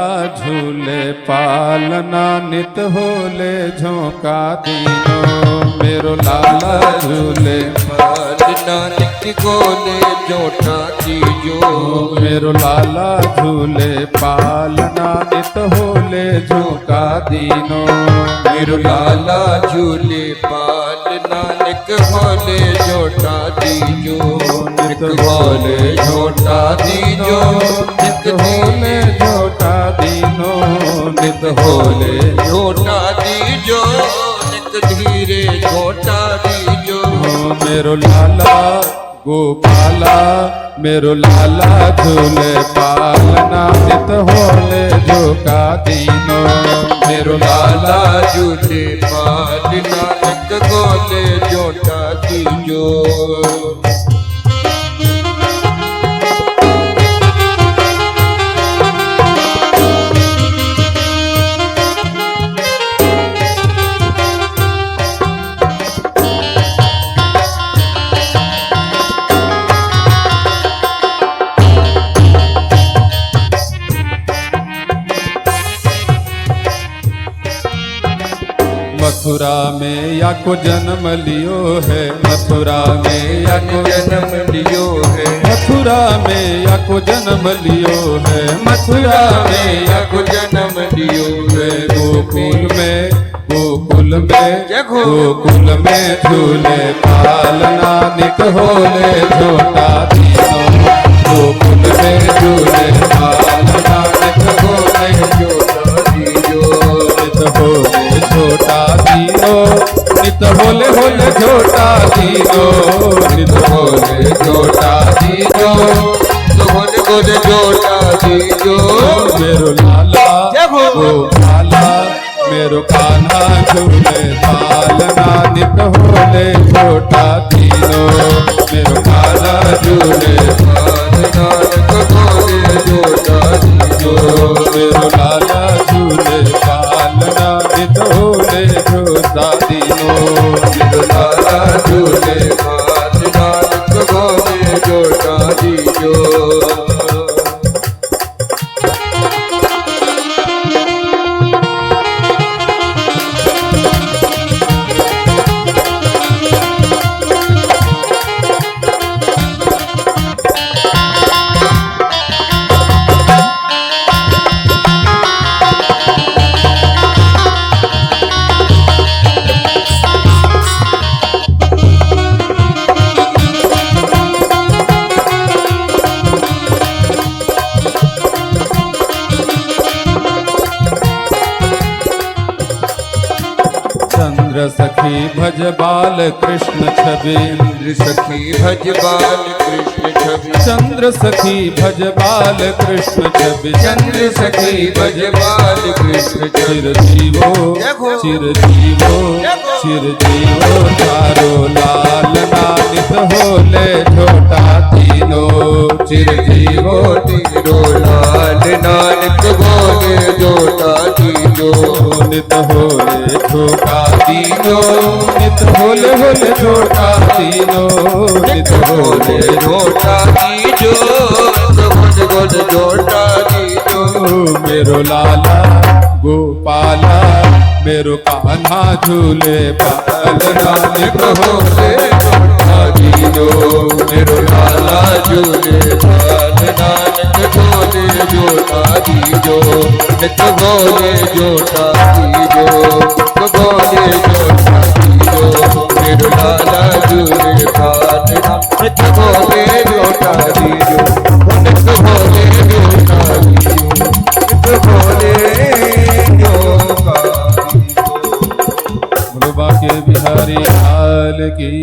झूले पालना नित होले झोंका दीनो मेरो लाला झूले पालना नित गोले जोटा दीजो मेरो लाला झूले पालना नित होले झोंका दीनो मेरो लाला झूले पालना नित होले जोटा दीजो नित होले जोटा दीजो नित होले झोटा दीनो नित होले जोटा दीजो नित धीरे जोटा दीजो मेरो लाला गोपाला मेरो लाला झूले पालना नित होले झोंका दीनो मेरो लाला झूले पालना नित गोले जोटा दीजो मथुरा में या को जन्म लियो है मथुरा में या को जन्म लियो है मथुरा में या को जन्म लियो है मथुरा में या को जन्म लियो है गोकुल में झूले पालना नित होले झोटा दीनो गोकुल में झूले पालना नित होले झोटा दीजो नित होले झोटा दीनो नित होले होले झोटा दीनो नित होले झोटा दीनो होले होले जोटा दीजो मेरो लाला गोपाला मेरो कान्हा झूले पालना नित होले झोटा दीनो मेरो काला झूले पालना नित होले जोटा दीजो मेरो लाला झूले पालना नित होले झोटा दीनो मेरो लाला झूले पालना नित होले जोटा दीजो चंद्र सखी भज बाल कृष्ण छवि चंद्र सखी भज बाल कृष्ण छवि चंद्र सखी भज बाल कृष्ण छवि चंद्र सखी भज बाल कृष्ण छवि चिर जीवो तारो लाल नानित होले झोटा दीनो चिर जीवो तीरो लाल नानक बोले जोटा दीजो नित होले झोटा दीनो नित होले होले झोटा दीनो नित होले जोटा दीजो गोद गोद जोटा दीजो मेरो लाला गोपाला मेरो कान्हा झूले पालना नित होले जोटा दीजो मेरो लाला झूले पालना नित होले जोटा दीजो नित होले जोटा दीजो गोले जोटा दीजो मेरो लाला झूले पालना नित होले जोटा दीजो नित होले जोटा दीजो नित होले जोटा के बिहारी हाल की।